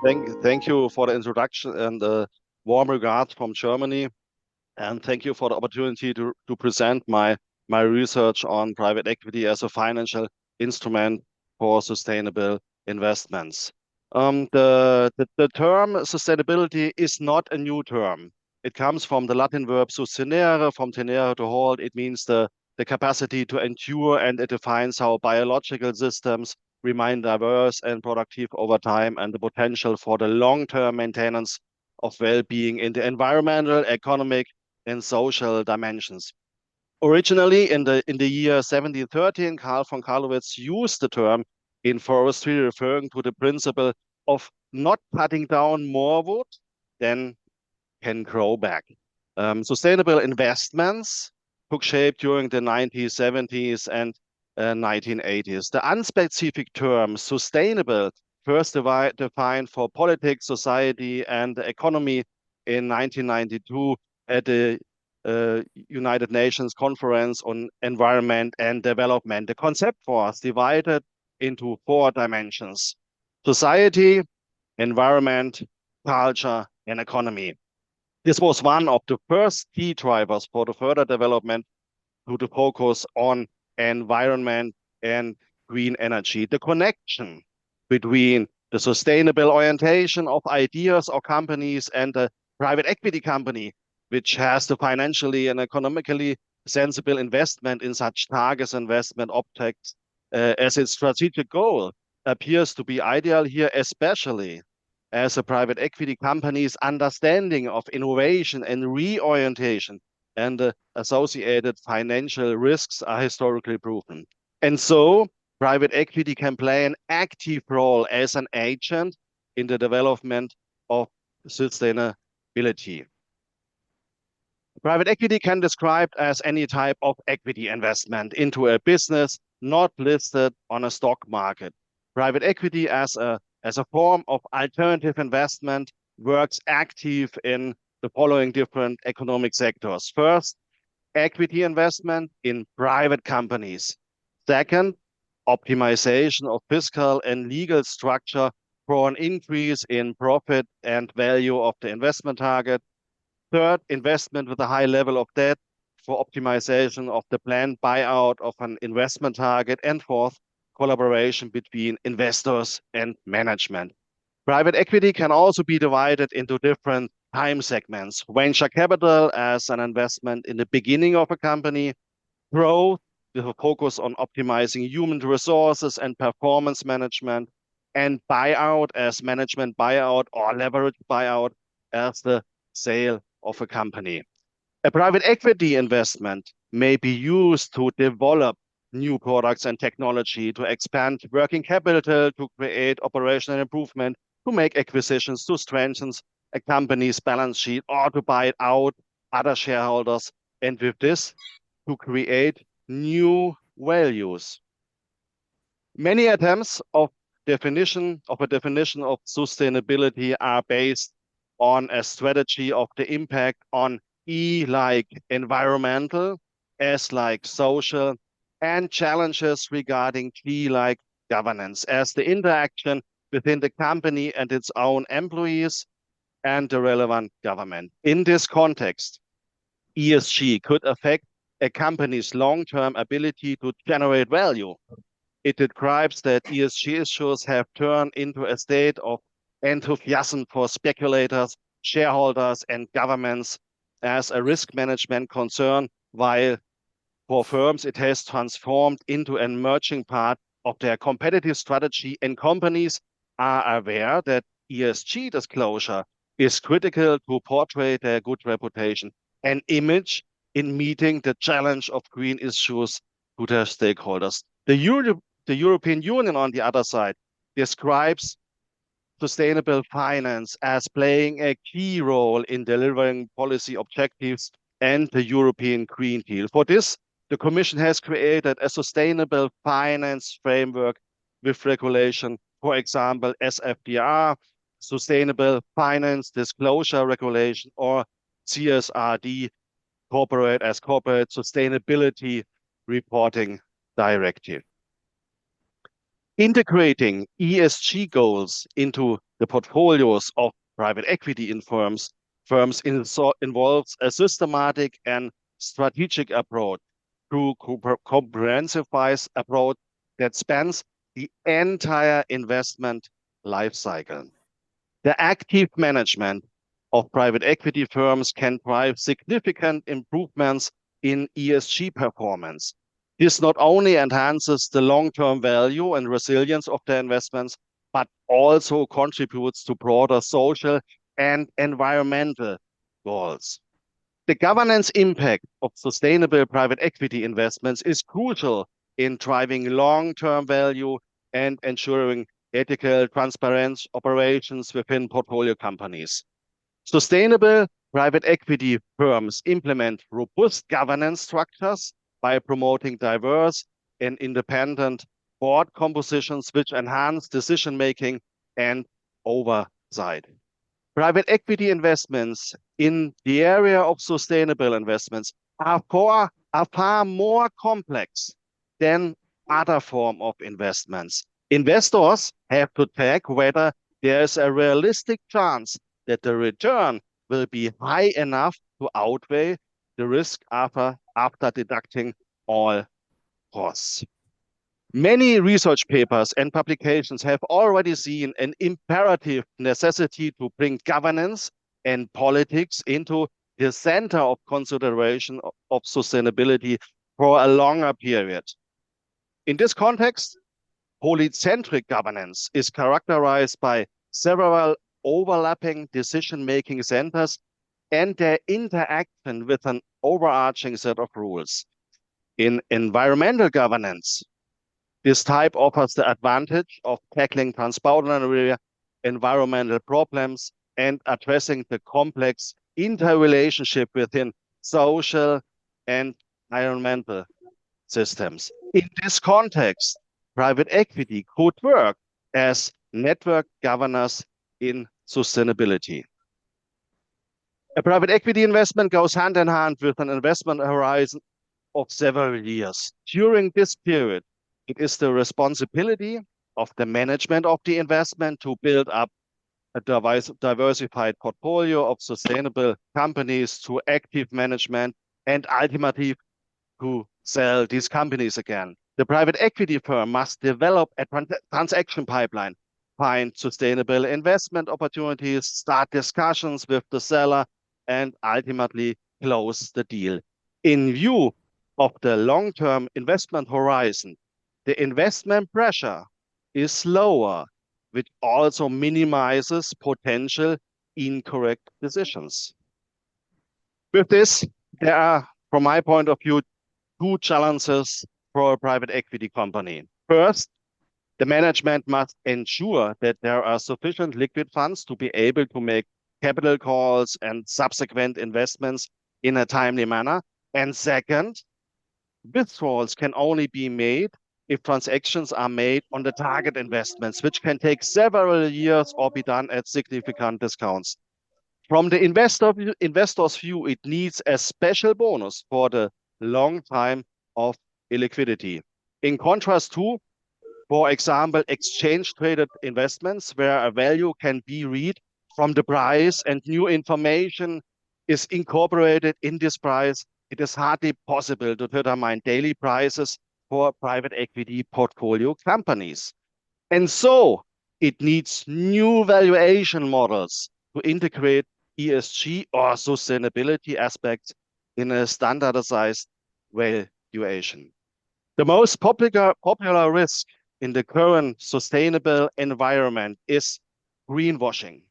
Thank you for the introduction and warm regards from Germany. And thank you for the opportunity to present my research on private equity as a financial instrument for sustainable investments. The term sustainability is not a new term. It comes from the Latin verb sustenere, from tenere to hold. It means the capacity to endure, and it defines how biological systems remain diverse and productive over time, and the potential for the long-term maintenance of well-being in the environmental, economic, and social dimensions. Originally, in the year 1713, Carl von Carlowitz used the term in forestry, referring to the principle of not cutting down more wood than can grow back. Sustainable investments took shape during the 1970s and 1980s. The unspecific term sustainable first defined for politics, society, and the economy in 1992 at the United Nations Conference on Environment and Development. The concept was divided into four dimensions: society, environment, culture, and economy. This was one of the first key drivers for the further development to the focus on environment and green energy. The connection between the sustainable orientation of ideas or companies and the private equity company, which has the financially and economically sensible investment in such targets investment objects as its strategic goal, appears to be ideal here, especially as a private equity company's understanding of innovation and reorientation and the associated financial risks are historically proven. And so, private equity can play an active role as an agent in the development of sustainability. Private equity can be described as any type of equity investment into a business not listed on a stock market. Private equity as a form of alternative investment works active in the following different economic sectors. First, equity investment in private companies. Second, optimization of fiscal and legal structure for an increase in profit and value of the investment target. Third, investment with a high level of debt for optimization of the planned buyout of an investment target. And fourth, collaboration between investors and management. Private equity can also be divided into different time segments. Venture capital as an investment in the beginning of a company, growth with a focus on optimizing human resources and performance management, and buyout as management buyout or leverage buyout as the sale of a company. A private equity investment may be used to develop new products and technology, to expand working capital, to create operational improvement, to make acquisitions, to strengthen a company's balance sheet, or to buy out other shareholders, and with this, to create new values. Many attempts of a definition of sustainability are based on a strategy of the impact on E like environmental, S like social, and challenges regarding G like governance, as the interaction within the company and its own employees and the relevant government. In this context, ESG could affect a company's long-term ability to generate value. It describes that ESG issues have turned into a state of enthusiasm for speculators, shareholders, and governments as a risk management concern, while for firms it has transformed into an emerging part of their competitive strategy, and companies are aware that ESG disclosure is critical to portray their good reputation and image in meeting the challenge of green issues to their stakeholders. The European Union, on the other side, describes sustainable finance as playing a key role in delivering policy objectives and the European Green Deal. For this, the Commission has created a sustainable finance framework with regulation, for example, SFDR, Sustainable Finance Disclosure Regulation, or CSRD, corporate Sustainability Reporting Directive. Integrating ESG goals into the portfolios of private equity in firms involves a systematic and strategic approach through comprehensive approach that spans the entire investment life cycle. The active management of private equity firms can drive significant improvements in ESG performance. This not only enhances the long-term value and resilience of their investments, but also contributes to broader social and environmental goals. The governance impact of sustainable private equity investments is crucial in driving long-term value and ensuring ethical, transparent operations within portfolio companies. Sustainable private equity firms implement robust governance structures by promoting diverse and independent board compositions, which enhance decision-making and oversight. Private equity investments in the area of sustainable investments are far more complex than other forms of investments. Investors have to check whether there is a realistic chance that the return will be high enough to outweigh the risk after deducting all costs. Many research papers and publications have already seen an imperative necessity to bring governance and politics into the center of consideration of sustainability for a longer period. In this context, polycentric governance is characterized by several overlapping decision-making centers and their interaction with an overarching set of rules. In environmental governance, this type offers the advantage of tackling transboundary environmental problems and addressing the complex interrelationship within social and environmental systems. In this context, private equity could work as network governors in sustainability. A private equity investment goes hand in hand with an investment horizon of several years. During this period, it is the responsibility of the management of the investment to build up a diversified portfolio of sustainable companies through active management and ultimately to sell these companies again. The private equity firm must develop a transaction pipeline, find sustainable investment opportunities, start discussions with the seller, and ultimately close the deal. In view of the long-term investment horizon, the investment pressure is lower, which also minimizes potential incorrect decisions. With this, there are, from my point of view, two challenges for a private equity company. First, the management must ensure that there are sufficient liquid funds to be able to make capital calls and subsequent investments in a timely manner. And second, withdrawals can only be made if transactions are made on the target investments, which can take several years or be done at significant discounts. From the investor's view, it needs a special bonus for the long time of illiquidity. In contrast to, for example, exchange-traded investments where a value can be read from the price and new information is incorporated in this price, it is hardly possible to determine daily prices for private equity portfolio companies. And so it needs new valuation models to integrate ESG or sustainability aspects in a standardized valuation. The most popular risk in the current sustainable environment is greenwashing.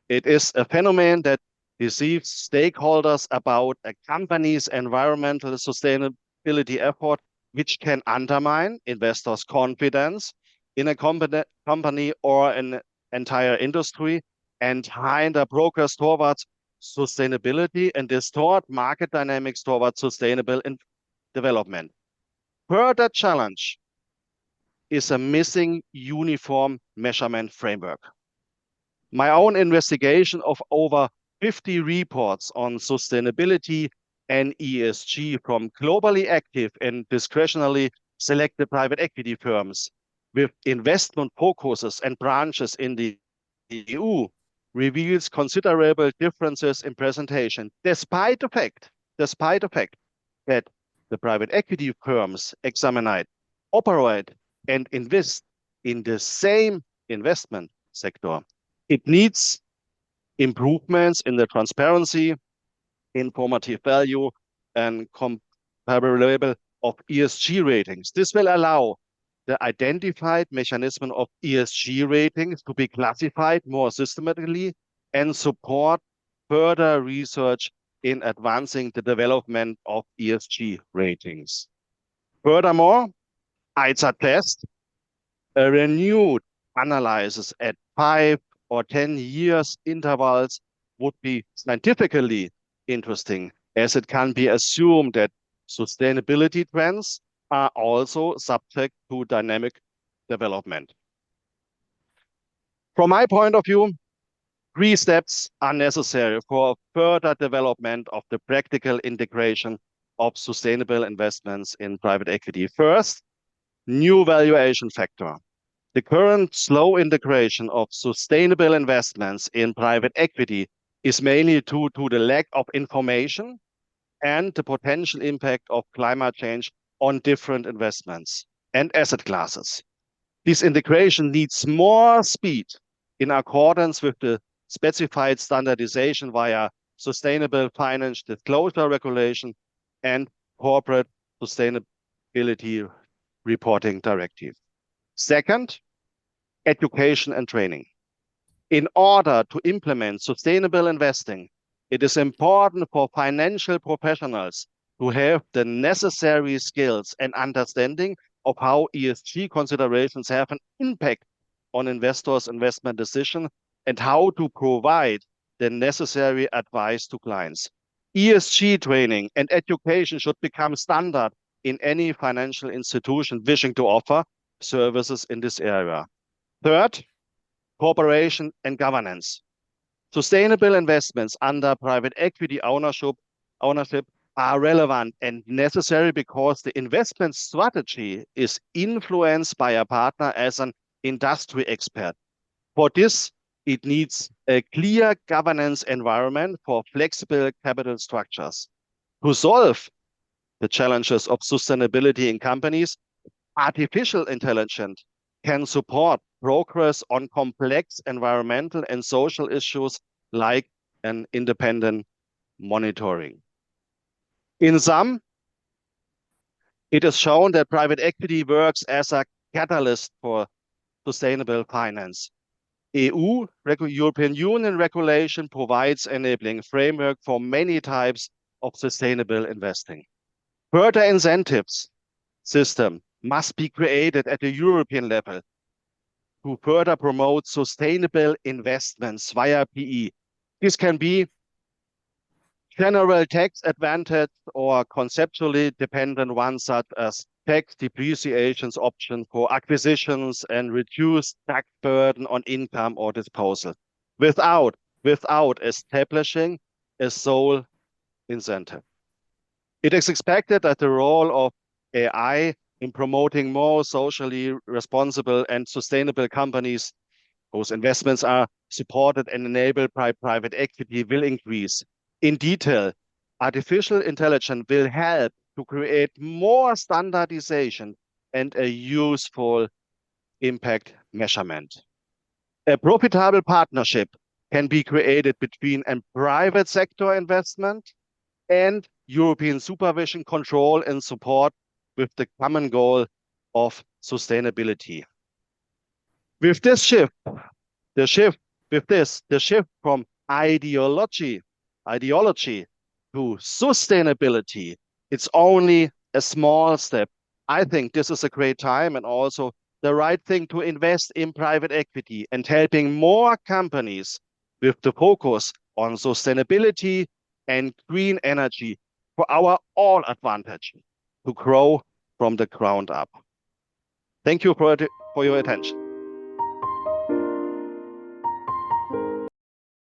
It is a phenomenon that deceives stakeholders about a company's environmental sustainability effort, which can undermine investors' confidence in a company or an entire industry and hinder progress towards sustainability and distort market dynamics towards sustainable development. Further challenge is a missing uniform measurement framework. My own investigation of over 50 reports on sustainability and ESG from globally active and discretionarily selected private equity firms with investment focuses and branches in the EU reveals considerable differences in presentation, despite the fact that the private equity firms examine, operate, and invest in the same investment sector. It needs improvements in the transparency, informative value, and comparable of ESG ratings. This will allow the identified mechanism of ESG ratings to be classified more systematically and support further research in advancing the development of ESG ratings. Furthermore, I suggest a renewed analysis at 5 or 10 years intervals would be scientifically interesting, as it can be assumed that sustainability trends are also subject to dynamic development. From my point of view, 3 steps are necessary for further development of the practical integration of sustainable investments in private equity. First, new valuation factor. The current slow integration of sustainable investments in private equity is mainly due to the lack of information and the potential impact of climate change on different investments and asset classes. This integration needs more speed in accordance with the specified standardization via sustainable finance disclosure regulation and corporate sustainability reporting directive. Second, education and training. In order to implement sustainable investing, it is important for financial professionals to have the necessary skills and understanding of how ESG considerations have an impact on investors' investment decision and how to provide the necessary advice to clients. ESG training and education should become standard in any financial institution wishing to offer services in this area. Third, cooperation and governance. Sustainable investments under private equity ownership are relevant and necessary because the investment strategy is influenced by a partner as an industry expert. For this, it needs a clear governance environment for flexible capital structures. To solve the challenges of sustainability in companies, artificial intelligence can support progress on complex environmental and social issues like an independent monitoring. In sum, it is shown that private equity works as a catalyst for sustainable finance. European Union regulation provides enabling framework for many types of sustainable investing. Further incentives system must be created at the European level to further promote sustainable investments via PE. This can be general tax advantage or conceptually dependent ones such as tax depreciations option for acquisitions and reduced tax burden on income or disposal without establishing a sole incentive. It is expected that the role of AI in promoting more socially responsible and sustainable companies whose investments are supported and enabled by private equity will increase. In detail, artificial intelligence will help to create more standardization and a useful impact measurement. A profitable partnership can be created between a private sector investment and European supervision, control, and support with the common goal of sustainability. With this shift, the shift from ideology to sustainability, it's only a small step. I think this is a great time and also the right thing to invest in private equity and helping more companies with the focus on sustainability and green energy for our all advantage to grow from the ground up. Thank you for your attention.